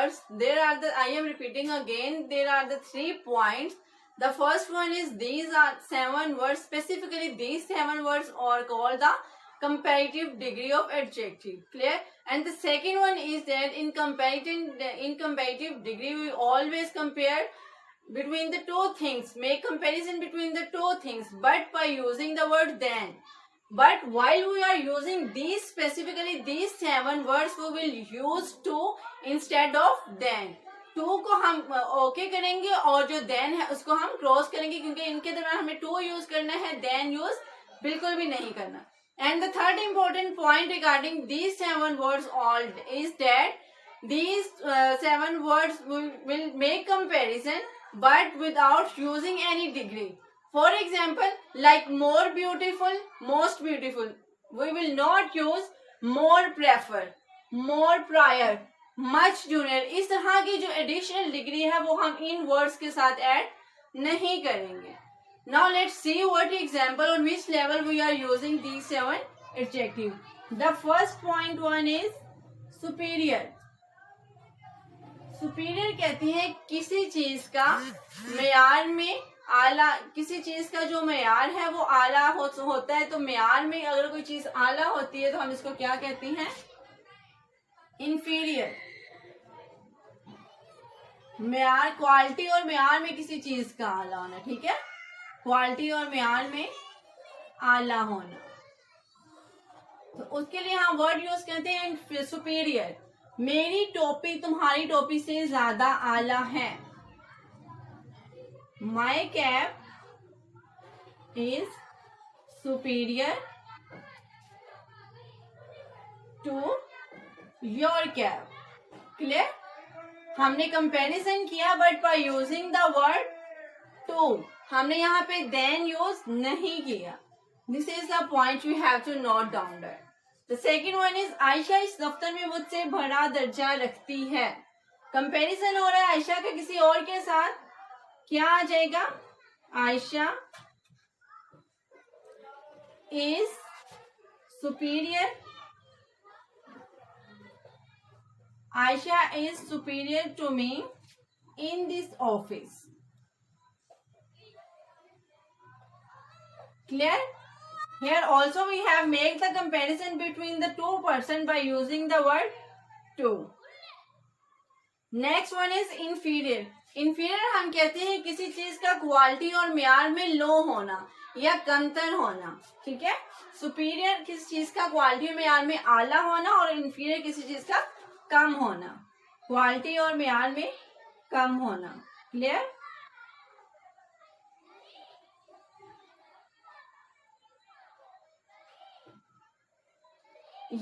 words, I am repeating again, there are the 3 points. The first one is these are 7 words, specifically these 7 words are called the comparative degree of adjective. Clear? And the second one is that in comparative degree we always compare between the two things, make comparison between the two things, but by using the word than. But while we are using these, specifically these 7 words, we will use to instead of than. To को हम okay करेंगे और जो then है उसको हम cross करेंगे, क्योंकि इनके दरम्यान हमें टू यूज करना है, देन यूज बिल्कुल भी नहीं करना. And the third important point regarding these 7 words all is that these 7 words will make comparison but without using any degree. For example, like more beautiful, most beautiful, we will not use more prefer, more prior, much junior. इस तरह की जो additional degree है वो हम इन words के साथ add नहीं करेंगे. Now let's see what example on which level we are using these 7 adjectives. The first point one is superior. Superior कहते हैं किसी चीज का मेयार में आला, किसी चीज का जो मेयार है वो आला होता है. तो मेयार में अगर कोई चीज आला होती है तो हम इसको क्या कहते हैं? इंफीरियर. मेयार, क्वालिटी और मेयार में किसी चीज का आला होना. ठीक है, क्वालिटी और मेयार में आला होना. तो उसके लिए हम वर्ड यूज करते हैं सुपीरियर. मेरी टोपी तुम्हारी टोपी से ज्यादा आला है. My cap is superior to your cap. Clear? हमने कंपैरिजन किया but by using the word to. हमने यहाँ पे देन यूज नहीं किया. This is the point you have to note down that. The second one is Ayesha इस दफ्तर में मुझसे बड़ा दर्जा रखती है. कंपैरिजन हो रहा है आयशा का किसी और के साथ. क्या आ जाएगा? Ayesha is superior, Ayesha is superior to me in this office. Clear? Here also we have made the comparison between the two person by using the word to. Next one is inferior. Inferior हम कहते हैं किसी चीज का quality और म्यार में लो होना या कमतर होना. ठीक है, सुपीरियर किसी चीज का क्वालिटी और म्यार में आला होना और इंफीरियर किसी चीज का कम होना, क्वालिटी और म्यार में कम होना. क्लियर?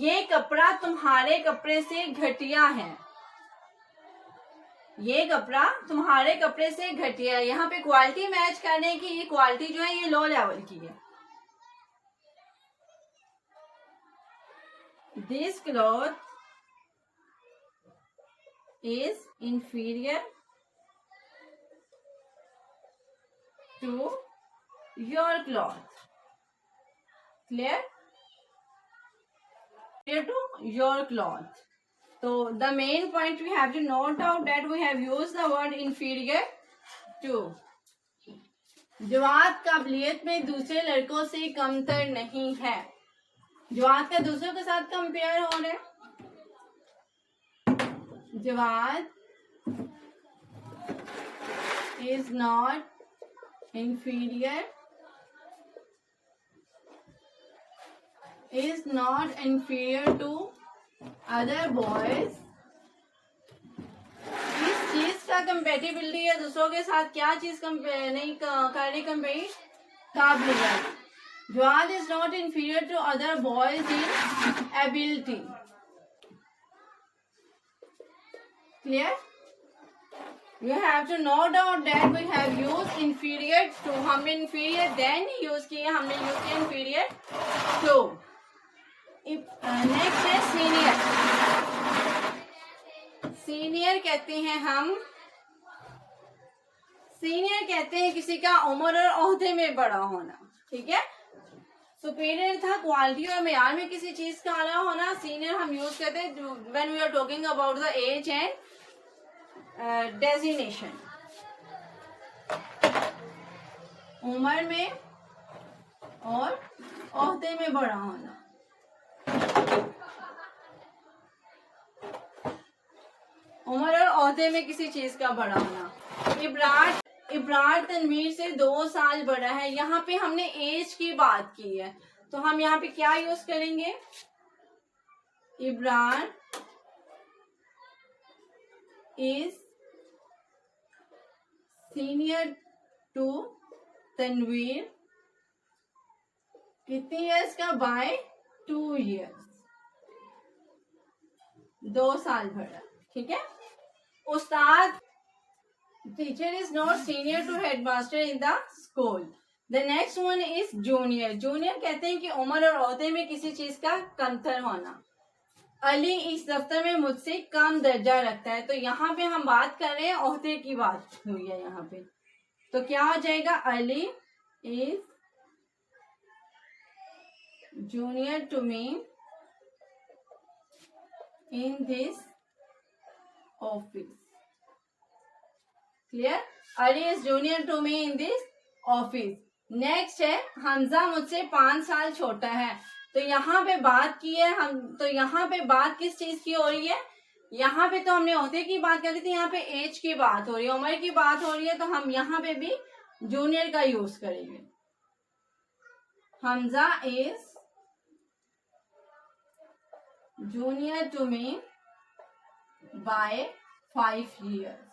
ये कपड़ा तुम्हारे कपड़े से घटिया है. ये कपड़ा तुम्हारे कपड़े से घटिया है. यहाँ पे क्वालिटी मैच करने की, ये क्वालिटी जो है ये लो लेवल की है. This cloth is inferior to your cloth. Clear? To your cloth. So the main point we have to note out that we have used the word inferior to. Jawad काबिलियत में दूसरे लड़कों से कमतर नहीं है. जवाद का दूसरों के साथ कंपेयर हो रहे. Jawad is not inferior, is not inferior to other boys. इस चीज का कंपेटिबिलिटी है दूसरों के साथ क्या चीज नहीं कर रही, कंपेयर काबिलियत. Jawad is not inferior to other boys in ability. Clear? You have to note out that we have used inferior to. हमने inferior then यूज किया, हमने यूज किया inferior to. नेक्स्ट है सीनियर. सीनियर कहते हैं हम, सीनियर कहते हैं किसी का उम्र और ओहदे में बड़ा होना. ठीक है, सुपीरियर था क्वालिटी और मेयार में किसी चीज का आला होना. सीनियर हम यूज करते हैं when we are talking about the age and designation, उम्र में और ओहदे में बड़ा होना। उम्र और ओहदे में किसी चीज का बड़ा होना। इब्रार तनवीर से 2 साल बड़ा है। यहाँ पे हमने एज की बात की है, तो हम यहाँ पे क्या यूज करेंगे? Ibrar is senior to Tanveer, कितनी ईयर्स का? बाय 2 ईयर्स, 2 साल बड़ा। ठीक है। उस्ताद, teacher is not senior to headmaster in the school. The next one is junior. Junior कहते हैं कि उम्र और ओहदे में किसी चीज का कमतर होना। अली इस दफ्तर में मुझसे कम दर्जा रखता है, तो यहाँ पे हम बात कर रहे हैं ओहदे की बात हुई है यहाँ पे, तो क्या हो जाएगा? Ali is junior to me in this office. Clear? Ali is junior to me in this office. Next है हमजा मुझसे 5 साल छोटा है, तो यहाँ पे बात की है हम, तो यहाँ पे बात किस चीज की हो रही है? यहाँ पे तो हमने ओहदे की बात कर रही थी, यहाँ पे एज की बात हो रही है, उम्र की बात हो रही है, तो हम यहाँ पे भी जूनियर का यूज करेंगे। Hamza is junior to me by 5 years।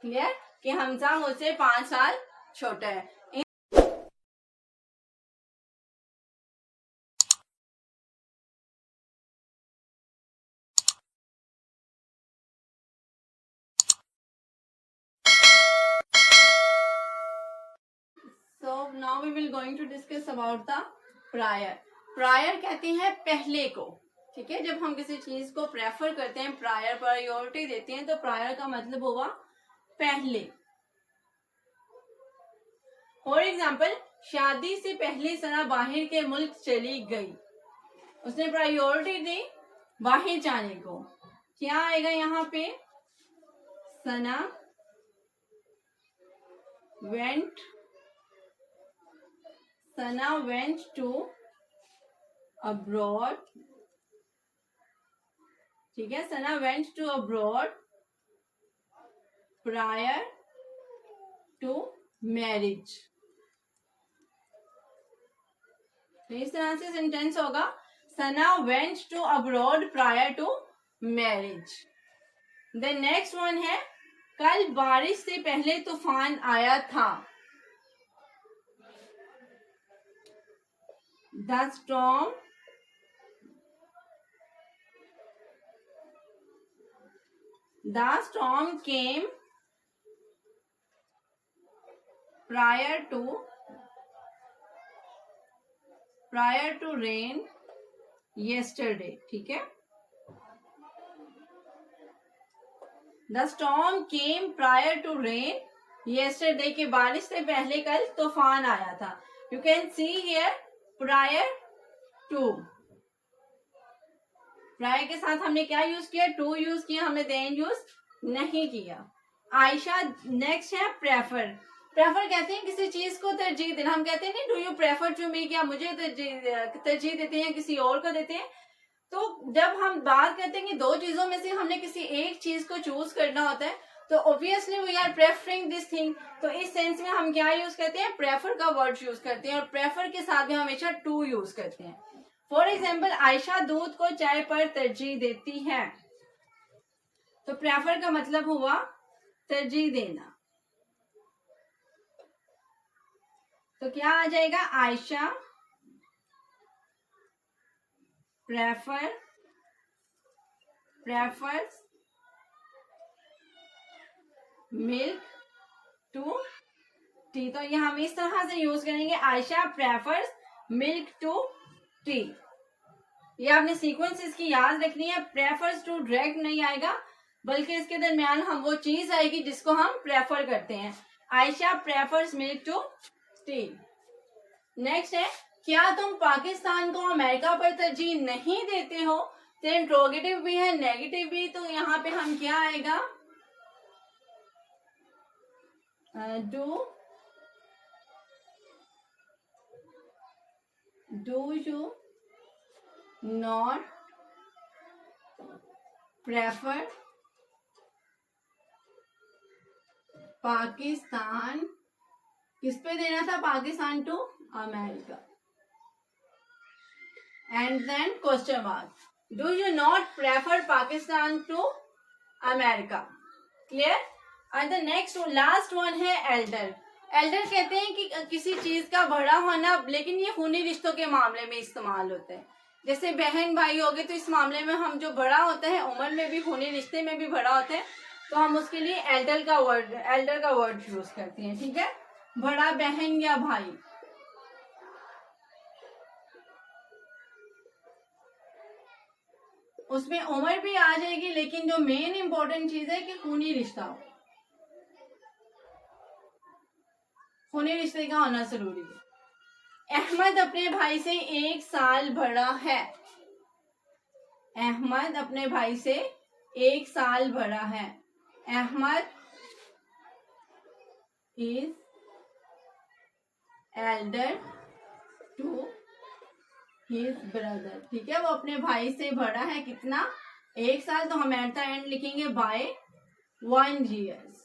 Clear? कि हमजा मुझसे 5 साल छोटा है। So now we will going to discuss about the prior। Prior कहते हैं पहले को। ठीक है, जब हम किसी चीज को प्रेफर करते हैं, प्रायर प्रायोरिटी देते हैं, तो प्रायर का मतलब हुआ पहले। फॉर एग्जाम्पल, शादी से पहले सना बाहर के मुल्क चली गई, उसने प्रायोरिटी दी बाहर जाने को। क्या आएगा यहाँ पे? Sana went to abroad. ठीक है, Sana went to abroad prior to marriage. तो इस तरह से सेंटेंस होगा, Sana went to abroad prior to marriage. The next one है, कल बारिश से पहले तूफान आया था। The storm came prior to rain yesterday। ठीक है, the storm came prior to rain yesterday, के बारिश से पहले कल तूफान आया था। You can see here prior to. Prior के साथ हमने क्या यूज किया? टू यूज किया, हमने देन यूज नहीं किया। आयशा, नेक्स्ट है प्रेफर। प्रेफर कहते हैं किसी चीज को तरजीह देना। हम कहते हैं नहीं, do you prefer to me, क्या मुझे तरजीह देते हैं, किसी और को देते हैं। तो जब हम बात करते हैं कि 2 चीजों में से हमने किसी एक चीज को चूज करना होता है, तो obviously we are preferring this thing. तो इस सेंस में हम क्या यूज करते हैं? प्रेफर का वर्ड यूज करते हैं, और प्रेफर के साथ भी हमेशा टू यूज करते हैं। फॉर एग्जाम्पल, आयशा दूध को चाय पर तरजीह देती है, तो प्रेफर का मतलब हुआ तरजीह देना। तो क्या आ जाएगा? Ayesha prefers milk to tea. तो ये हम इस तरह से यूज करेंगे, Ayesha prefers milk to tea. ये आपने सीक्वेंस इसकी याद रखनी है। प्रेफर्स टू डायरेक्ट नहीं आएगा, बल्कि इसके दरमियान हम वो चीज आएगी जिसको हम प्रेफर करते हैं। Ayesha prefers milk to tea. Next है, क्या तुम पाकिस्तान को अमेरिका पर तरजीह नहीं देते हो? तो इंट्रोगेटिव भी है, नेगेटिव भी। तो यहाँ पे हम क्या आएगा, do you not prefer Pakistan, किस पे देना था, Pakistan to America, and then question mark, do you not prefer Pakistan to America, clear. And the next last one है एल्डर। एल्डर कहते हैं कि किसी चीज का बड़ा होना, लेकिन ये खूनी रिश्तों के मामले में इस्तेमाल होते हैं, जैसे बहन भाई हो गए, तो इस मामले में हम जो बड़ा होता है उम्र में भी, खूनी रिश्ते में भी बड़ा होता है, तो हम उसके लिए एल्डर का वर्ड यूज करते हैं, ठीक है, बड़ा बहन या भाई। उसमें उम्र भी आ जाएगी, लेकिन जो मेन इंपॉर्टेंट चीज है कि खूनी रिश्ता हो, खूनी रिश्ते का होना जरूरी है। अहमद अपने भाई से 1 साल बड़ा है, अहमद अपने भाई से 1 साल बड़ा है, Ahmed is elder to his brother, ठीक है, वो अपने भाई से बड़ा है कितना, 1 साल, तो हम एट द एंड लिखेंगे बाय 1 years।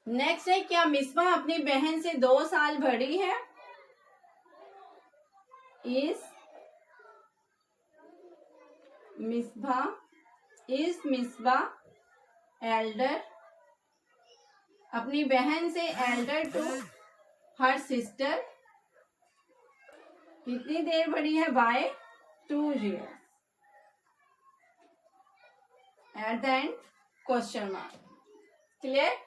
नेक्स्ट है, क्या मिसबा अपनी बहन से 2 साल बड़ी है, इज मिसबा एल्डर, अपनी बहन से एल्डर टू हर सिस्टर, कितनी देर बड़ी है, by 2 years, at the end question mark, clear.